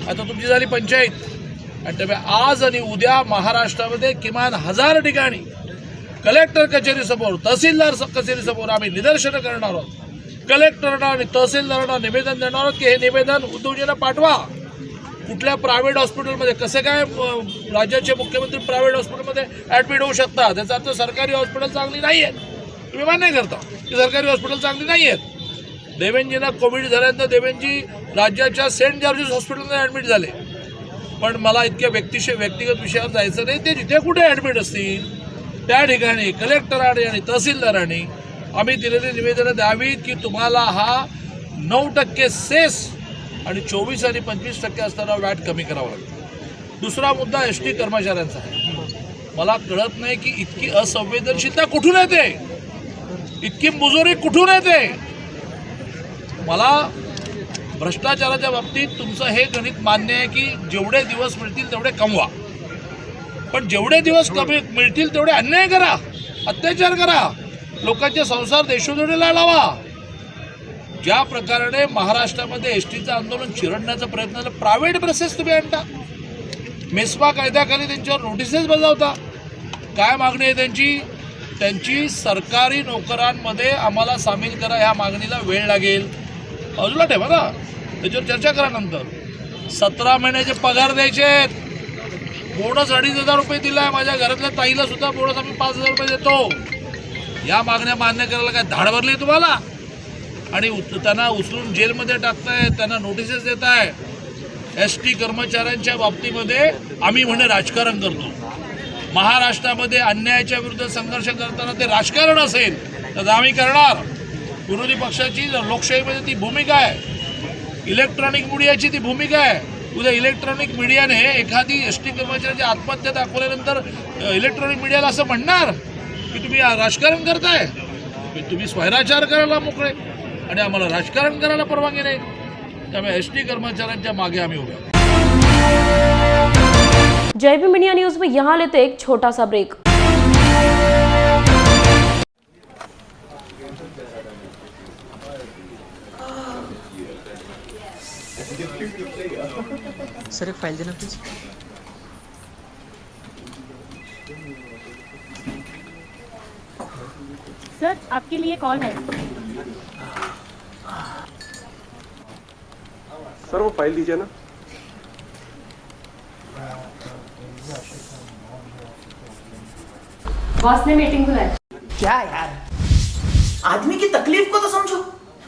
आता तुमची झाली पंचायत आणि त्यामुळे आज आणि उद्या महाराष्ट्रामध्ये किमान 1000 ठिकाणी कलेक्टर कचेरीसमोर, तहसीलदार कचेरीसमोर आम्ही निदर्शनं करणार आहोत. कलेक्टरना आणि तहसीलदारांना निवेदन देणार आहोत की हे निवेदन उद्धवजींना पाठवा. कुठल्या प्रायव्हेट हॉस्पिटलमध्ये कसे काय राज्याचे मुख्यमंत्री प्रायव्हेट हॉस्पिटलमध्ये ॲडमिट होऊ शकतात? त्याचा अर्थ सरकारी हॉस्पिटल चांगली नाही आहेत. तुम्ही मान्य करता की सरकारी हॉस्पिटल चांगली नाही आहेत. देवेंजींना कोविड झाल्यानंतर देवेंजी राज्याच्या सेंट जॉर्जेस हॉस्पिटलमध्ये ॲडमिट झाले, पण मला इतक्या व्यक्तिगत विषयावर जायचं नाही. ते जिथे कुठे ॲडमिट असतील त्या ठिकाणी कलेक्टरांनी आणि तहसीलदारांनी आम्ही दिलेली निवेदनं द्यावीत की तुम्हाला हा 9% सेस आणि 24 आणि 25% असताना वॅट कमी करावं लागतं. दुसरा मुद्दा ST कर्मचाऱ्यांचा आहे. मला कळत नाही की इतकी असंवेदनशीलता कुठून येते, इतकी मुजोरी कुठून येते. मला भ्रष्टाचाराच्या बाबतीत तुमचं हे गणित मान्य आहे की जेवढे दिवस मिळतील तेवढे कमवा, पण जेवढे दिवस कमी मिळतील तेवढे अन्याय करा, अत्याचार करा, लोकांचे संसार देशोधडीला लावा. ज्या प्रकारे महाराष्ट्रामध्ये STचं आंदोलन चिरडण्याचा प्रयत्न झाला, प्रायव्हेट बसेस तुम्ही आणता, मेस्मा कायद्याखाली त्यांच्यावर नोटिसेस बजावता. काय मागणी आहे त्यांची सरकारी नोकरांमध्ये आम्हाला सामील करा. ह्या मागणीला वेळ लागेल, बाजूला ठेवा ना, त्याच्यावर चर्चा करा. नंतर 17 महिन्याचे पगार द्यायचे आहेत. बोनस 2,500 रुपये दिला आहे. माझ्या घरातल्या ताईला सुद्धा बोनस आम्ही 5,000 रुपये देतो. या मागण्या मान्य करायला काय धाड भरली तुम्हाला? आणि त्यांना उचलून जेलमध्ये टाकताय, त्यांना नोटिसेस देत आहे. ST कर्मचाऱ्यांच्या बाबतीमध्ये आम्ही म्हणे राजकारण करतो. महाराष्ट्रामध्ये अन्यायाच्या विरुद्ध संघर्ष करताना ते राजकारण असेल तर आम्ही करणार. विरोधी पक्षाची लोकशाहीमध्ये ती भूमिका आहे, इलेक्ट्रॉनिक मीडियाची ती भूमिका आहे. उद्या इलेक्ट्रॉनिक मीडियाने एखादी ST कर्मचाऱ्याची आत्महत्या दाखवल्यानंतर इलेक्ट्रॉनिक मीडियाला असं म्हणणार की तुम्ही राजकारण करताय, तुम्ही स्वैराचार करायला मोकळे आणि आम्हाला राजकारण करायला परवानगी नाही. त्यामुळे ST कर्मचाऱ्यांच्या मागे आम्ही उभे आहोत. जय भीम इंडिया न्यूज में यहाँ लेते एक छोटा सा ब्रेक. सर एक फाइल देना प्लीज. सर आपके लिए कॉल है. सर वो फाइल दीजिए ना. बॉस ने मीटिंग बुलाई. क्या यार, आदमी की तकलीफ को तो समझो.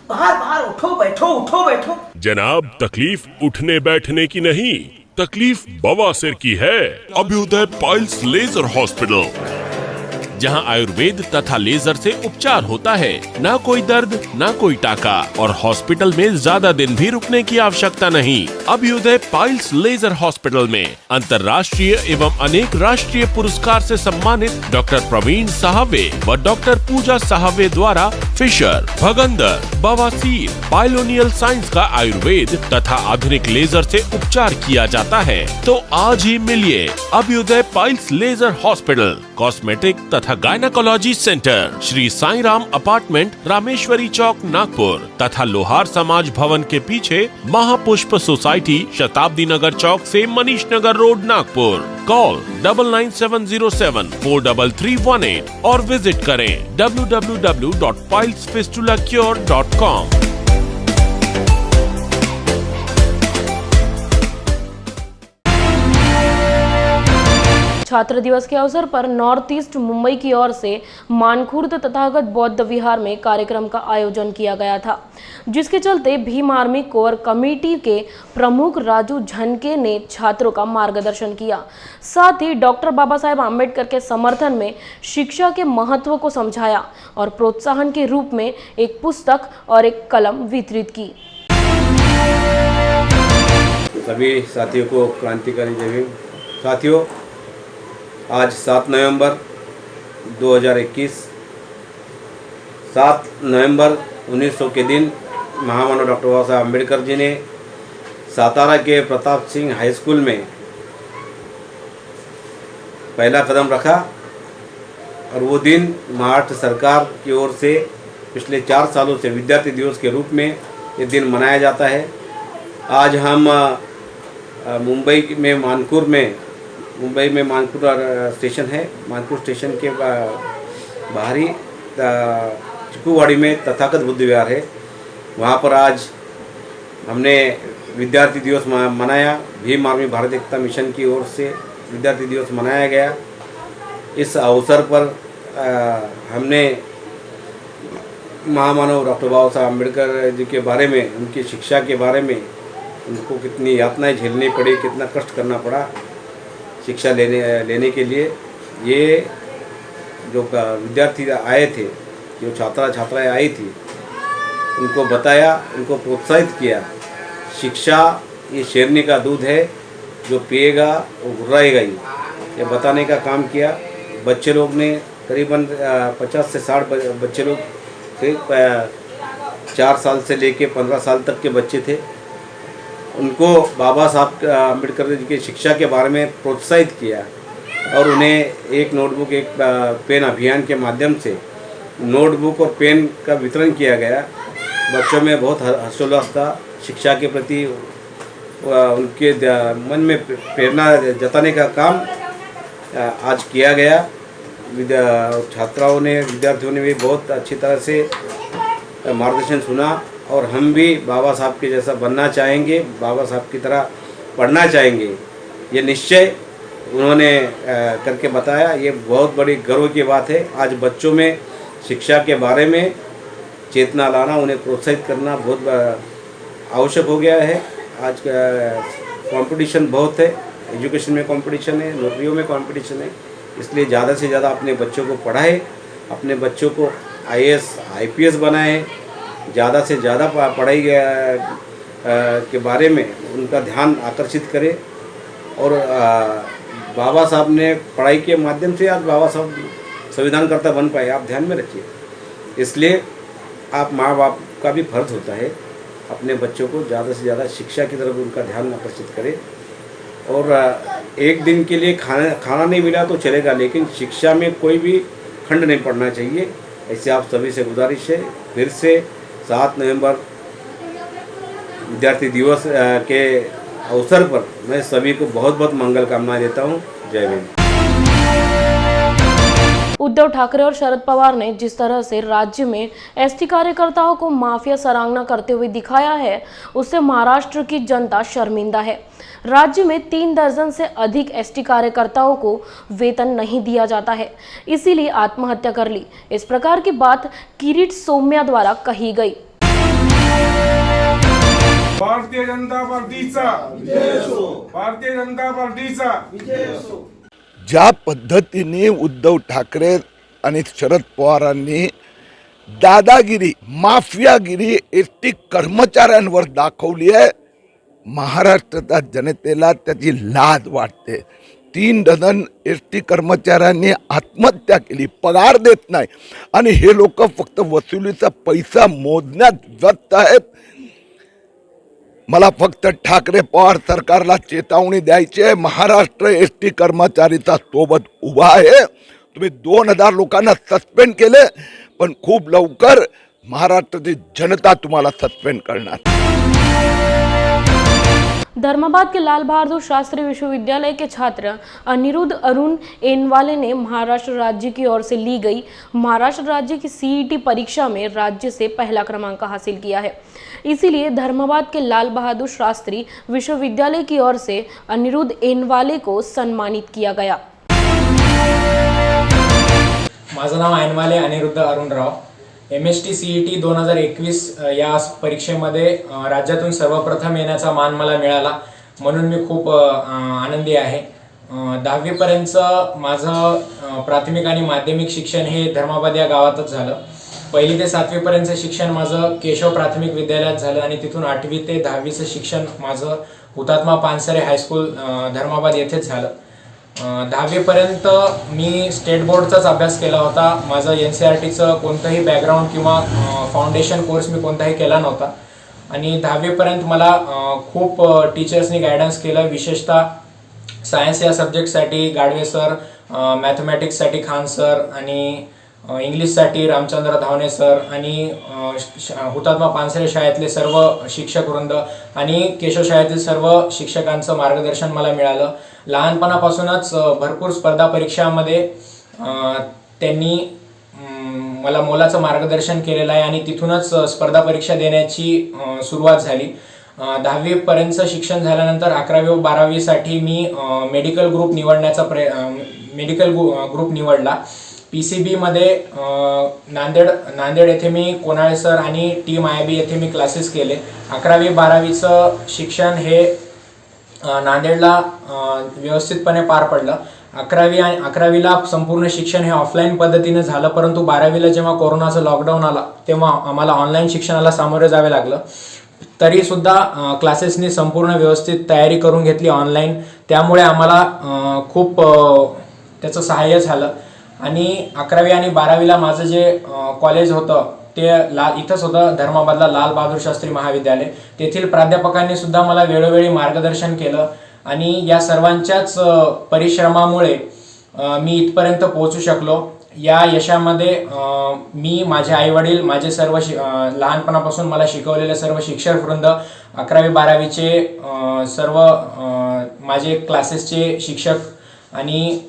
बाहर बाहर उठो बैठो, उठो बैठो. जनाब, तकलीफ उठने बैठने की नहीं, तकलीफ बवासीर की है? अभ्युदय पाइल्स लेजर हॉस्पिटल, जहां आयुर्वेद तथा लेजर से उपचार होता है। ना कोई दर्द, ना कोई टाका, और हॉस्पिटल में ज्यादा दिन भी रुकने की आवश्यकता नहीं। अभ्युदय पाइल्स लेजर हॉस्पिटल में अंतर्राष्ट्रीय एवं अनेक राष्ट्रीय पुरस्कार से सम्मानित डॉक्टर प्रवीण साहवे व डॉक्टर पूजा साहवे द्वारा फिशर, भगंदर, बवासीर, पाइलोनियल साइंस का आयुर्वेद तथा आधुनिक लेजर से उपचार किया जाता है। तो आज ही मिलिए Abhyuday piles laser hospital, cosmetic तथा gynaecology centre, Shri Sai Ram apartment, Rameshwari Chowk, Nagpur तथा लोहार समाज भवन के पीछे महापुष्प सोसाइटी, शताब्दी नगर चौक से मनीष नगर रोड, नागपुर। कॉल 9970743318 और विजिट करें www.pilesfistulacure.com। छात्र दिवस के अवसर पर नॉर्थ ईस्ट मुंबई की ओर से मानखुर्द तथागत बौद्ध विहार में कार्यक्रम का आयोजन किया गया था, जिसके चलते भीम आर्मी कोर कमेटी के प्रमुख राजू झनके ने छात्रों का मार्गदर्शन किया। साथ ही डॉक्टर बाबा साहेब आम्बेडकर के समर्थन में शिक्षा के महत्व को समझाया और प्रोत्साहन के रूप में एक पुस्तक और एक कलम वितरित की। सभी साथियों को क्रांतिकारी जय भीम। साथियों, आज 7 नवंबर 2021, 7 नवंबर 1900 के दिन महामानव डॉक्टर बाबा साहेब आम्बेडकर जी ने सातारा के प्रताप सिंह हाई स्कूल में पहला कदम रखा और वो दिन महाराष्ट्र सरकार की ओर से पिछले 4 सालों से विद्यार्थी दिवस के रूप में ये दिन मनाया जाता है। आज हम मुंबई में मानकुर स्टेशन है, मानकुर स्टेशन के बाहरी चिकूवाड़ी में तथागत बुद्ध विहार है। वहाँ पर आज हमने विद्यार्थी दिवस मनाया। भीम आर्मी भारत एकता मिशन की ओर से विद्यार्थी दिवस मनाया गया। इस अवसर पर हमने महामानव डॉक्टर बाबा साहब आम्बेडकर जी के बारे में, उनकी शिक्षा के बारे में, उनको कितनी यातनाएं झेलनी पड़ी, कितना कष्ट करना पड़ा शिक्षा लेने के लिए। ये जो विद्यार्थी आए थे, जो छात्राएं आई थी, उनको बताया, उनको प्रोत्साहित किया। शिक्षा ये शेरनी का दूध है, जो पिएगा वो गुर्राएगा ही, ये बताने का काम किया। बच्चे लोग ने करीबन 50 से 60 बच्चे लोग थे, 4 साल से लेके 15 साल तक के बच्चे थे। उनको बाबा साहब आम्बेडकर जी की शिक्षा के बारे में प्रोत्साहित किया और उन्हें एक नोटबुक, एक पेन अभियान के माध्यम से नोटबुक और पेन का वितरण किया गया। बच्चों में बहुत हर्षोल्लास था। शिक्षा के प्रति उनके मन में प्रेरणा जताने का काम आज किया गया। छात्राओं ने, विद्यार्थियों ने भी बहुत अच्छी तरह से मार्गदर्शन सुना और हम भी बाबा साहब के जैसा बनना चाहेंगे, बाबा साहब की तरह पढ़ना चाहेंगे। ये निश्चय उन्होंने करके बताया। ये बहुत बड़ी गर्व की बात है। आज बच्चों में शिक्षा के बारे में चेतना लाना, उन्हें प्रोत्साहित करना बहुत आवश्यक हो गया है। आज कंपटीशन बहुत है, एजुकेशन में कंपटीशन है, नौकरियों में कंपटीशन है। इसलिए ज़्यादा से ज़्यादा अपने बच्चों को पढ़ाएं, अपने बच्चों को IAS IPS बनाएं, ज़्यादा से ज़्यादा पढ़ाई के बारे में उनका ध्यान आकर्षित करें। और बाबा साहब ने पढ़ाई के माध्यम से आज बाबा साहब संविधान कर्ता बन पाए, आप ध्यान में रखिए। इसलिए आप माँ बाप का भी फर्ज होता है अपने बच्चों को ज़्यादा से ज़्यादा शिक्षा की तरफ उनका ध्यान आकर्षित करें। और एक दिन के लिए खाना नहीं मिला तो चलेगा, लेकिन शिक्षा में कोई भी खंड नहीं पड़ना चाहिए। ऐसे आप सभी से गुजारिश है। फिर से 7 नवंबर विद्यार्थी दिवस के अवसर पर मैं सभी को बहुत बहुत मंगल कामनाएं देता हूं। जय भीम। उद्धव ठाकरे और शरद पवार ने जिस तरह से राज्य में एसटी कार्यकर्ताओं को माफिया सराहना करते हुए दिखाया है, उससे महाराष्ट्र की जनता शर्मिंदा है। राज्य में 3 दर्जन से अधिक एसटी कार्यकर्ताओं को वेतन नहीं दिया जाता है, इसीलिए आत्महत्या कर ली। इस प्रकार की बात किरीट सोमया द्वारा कही गई। भारतीय जनता पार्टीचा भारतीय जनता पार्टीचा ज्या पद्धतीने उद्धव ठाकरे आणि शरद पवारांनी दादागिरी माफियागिरी एसटी कर्मचाऱ्यांवर दाखवली आहे, महाराष्ट्राच्या जनतेला त्याची लाज वाटते. 3 डझन एसटी कर्मचाऱ्यांनी आत्महत्या केली, पगार देत नाही आणि हे लोक फक्त वसुलीचा पैसा मोजण्यात व्यस्त आहेत. मला फक्त ठाकरे पवार सरकारला चेतावणी द्यायची आहे, महाराष्ट्र एसटी कर्मचारीचा सोबत उभा आहे. तुम्ही 2000 लोकांना सस्पेंड केले, पण खूप लवकर महाराष्ट्राची जनता तुम्हाला सस्पेंड करणार. धर्माबाद के लाल बहादुर शास्त्री विश्वविद्यालय के छात्र अनिरुद्ध अरुण एनवाले ने महाराष्ट्र राज्य की ओर से ली गई महाराष्ट्र राज्य की सीईटी परीक्षा में राज्य से पहला क्रमांक हासिल किया है. इसीलिए धर्माबाद के लाल बहादुर शास्त्री विश्वविद्यालय की ओर से अनिरुद्ध एनवाले को सम्मानित किया गया. माझं नाव एनवाले अनिरुद्ध अरुणराव. MST CET 2021 या परीक्षेमध्ये राज्यातून सर्वप्रथम येण्याचा मान मला मिळाला, म्हणून मी खूप आनंदी आहे. 10वीपर्यंतचं माझं प्राथमिक आणि माध्यमिक शिक्षण हे धर्माबाद या गावातच झालं. 1ली ते 7वीपर्यंतचं शिक्षण माझं केशव प्राथमिक विद्यालयात झालं आणि तिथून 8वी ते 10वीचं शिक्षण माझं हुतात्मा पानसरे हायस्कूल धर्माबाद येथेच झालं. 10वीपर्यंत मी स्टेट बोर्डचाच अभ्यास केला होता. माझं NCERTचं कोणतंही बॅकग्राऊंड किंवा फाउंडेशन कोर्स मी कोणताही केला नव्हता आणि 10वीपर्यंत मला खूप टीचर्सनी गायडन्स केलं. विशेषतः सायन्स या सब्जेक्टसाठी गाडवे सर, मॅथमॅटिक्ससाठी खान सर आणि इंग्लिशसाठी रामचंद्र धावणे सर आणि हुतात्मा पानसरे शाळेतले सर्व शिक्षक वृंद आणि केशव शाळेतील सर्व शिक्षकांचं मार्गदर्शन मला मिळालं. लहानपणापासूनच भरपूर स्पर्धा परीक्षांमध्ये त्यांनी मला मोलाचं मार्गदर्शन केलेलं आहे आणि तिथूनच स्पर्धा परीक्षा देण्याची सुरुवात झाली. 10वीपर्यंतचं शिक्षण झाल्यानंतर 11वी व 12वीसाठी मी मेडिकल ग्रुप निवडला. PCB मध्ये नांदेड येथे मी कोनाळे सर आणि टीम IB येथे मी क्लासेस केले. 11वी 12वीचं शिक्षण हे नांदेडला व्यवस्थितपणे पार पडलं. 11वीला संपूर्ण शिक्षण हे ऑफलाईन पद्धतीने झालं, परंतु 12वीला जेव्हा कोरोनाचं लॉकडाऊन आला तेव्हा आम्हाला ऑनलाईन शिक्षणाला सामोरे जावे लागलं. तरीसुद्धा क्लासेसनी संपूर्ण व्यवस्थित तयारी करून घेतली ऑनलाईन, त्यामुळे आम्हाला खूप त्याचं सहाय्य झालं. आणि 11वी आणि 12वीला माझं जे कॉलेज होतं ते इथंच होतं, धर्माबादला लाल बहादूर शास्त्री महाविद्यालय. तेथील प्राध्यापकांनी सुद्धा मला वेळोवेळी मार्गदर्शन केलं आणि या सर्वांच्याच परिश्रमामुळे मी इथपर्यंत पोहोचू शकलो. या यशामध्ये मी, माझे आईवडील, माझे सर्व लहानपणापासून मला शिकवलेले सर्व शिक्षक वृंद, 11वी 12वीचे सर्व माझे क्लासेसचे शिक्षक आणि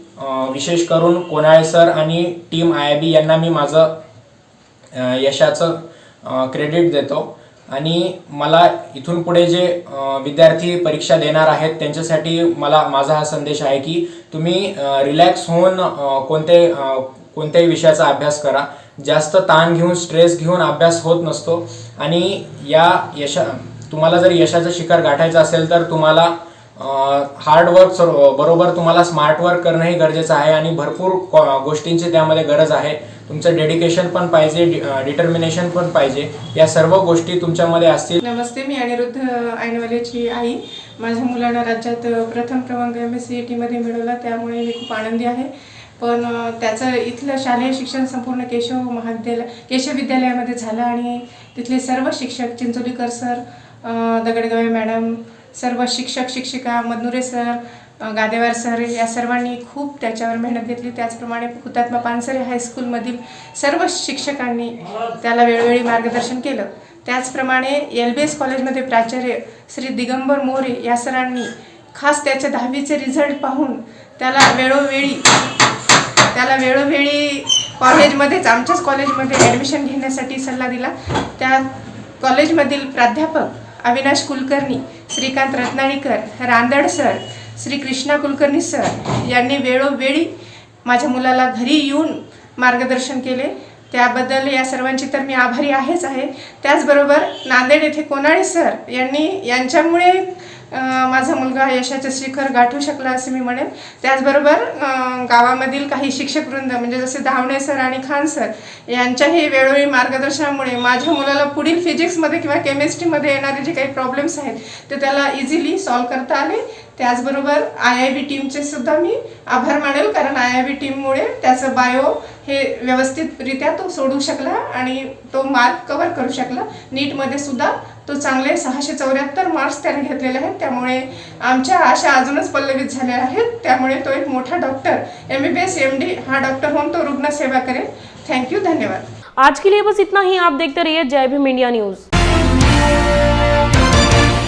विशेष करून कोनाळे सर आणि टीम IB यांना मी माझं यशाचं क्रेडिट देतो. आणि मला इथून पुढे जे विद्यार्थी परीक्षा देणार आहेत त्यांच्यासाठी माझा हा संदेश आहे की तुम्ही रिलॅक्स होऊन कोणत्याही विषयाचा अभ्यास करा. जास्त ताण घेऊन, स्ट्रेस घेऊन अभ्यास होत नसतो आणि तुम्हाला जर यशाचं शिखर गाठायचं असेल तर तुम्हाला हार्डवर्क बरोबर तुम्हाला स्मार्ट वर्क करणंही गरजेचं आहे आणि भरपूर गोष्टींची त्यामध्ये गरज आहे. तुमचं डेडिकेशन पण पाहिजे, डिटर्मिनेशन पण पाहिजे. या सर्व गोष्टी तुमच्यामध्ये असतील. नमस्ते, मी अनिरुद्ध ऐनवालेची आई. माझ्या मुलांना राज्यात प्रथम क्रमांक MSc CET मध्ये मिळवला, त्यामुळे मी खूप आनंदी आहे. पण त्याचं इथलं शालेय शिक्षण संपूर्ण केशव विद्यालयामध्ये झालं आणि तिथले सर्व शिक्षक, चिंचोलीकर सर, दगडगावे मॅडम, सर्व शिक्षक शिक्षिका, मदनुरे सर, गादेवार सर या सर्वांनी खूप त्याच्यावर मेहनत घेतली. त्याचप्रमाणे हुतात्मा पानसरे हायस्कूलमधील सर्व शिक्षकांनी त्याला वेळोवेळी मार्गदर्शन केलं. त्याचप्रमाणे LBS कॉलेजमध्ये प्राचार्य श्री दिगंबर मोरे या सरांनी खास त्याच्या 10वीचे रिझल्ट पाहून त्याला वेळोवेळी कॉलेजमध्येच, आमच्याच कॉलेजमध्ये ॲडमिशन घेण्यासाठी सल्ला दिला. त्या कॉलेजमधील प्राध्यापक अविनाश कुलकर्णी, श्रीकांत रत्नाळीकर, रांदड सर, श्री कृष्णा कुलकर्णी सर यांनी वेळोवेळी माझ्या मुलाला घरी येऊन मार्गदर्शन केले. त्याबद्दल या सर्वांची तर मी आभारी आहेच आहे. त्याचबरोबर नांदेड येथे कोनाळे सर यांच्यामुळे माझा मुलगा यशाचे शिखर गाठू शकला असे मी म्हणेन. त्याचबरोबर गावामधील काही शिक्षक वृंद म्हणजे जसे धावणे सर आणि खान सर यांच्याही वेळोवेळी मार्गदर्शनामुळे माझ्या मुलाला पुढील फिजिक्समध्ये किंवा केमिस्ट्रीमध्ये येणारे जे काही प्रॉब्लेम्स आहेत ते त्याला इझिली सॉल्व्ह करता आले. त्याचबरोबर IIB टीमचे सुद्धा मी आभार मानेल, कारण IIB टीममुळे त्याचं बायो हे व्यवस्थितरित्या तो सोडू शकला आणि तो मार्क कव्हर करू शकला. नीटमध्ये सुद्धा तो चांगले 674 मार्क्स त्याने घेतलेले आहेत. त्यामुळे आमच्या आशा अजूनच पल्लवित झाल्या आहेत. त्यामुळे तो एक मोठा डॉक्टर MBBS MD हा डॉक्टर होऊन तो रुग्णसेवा करेल. थँक्यू, धन्यवाद. आज के लिए बस इतना ही. आप देखते रहिए जय भीम इंडिया न्यूज.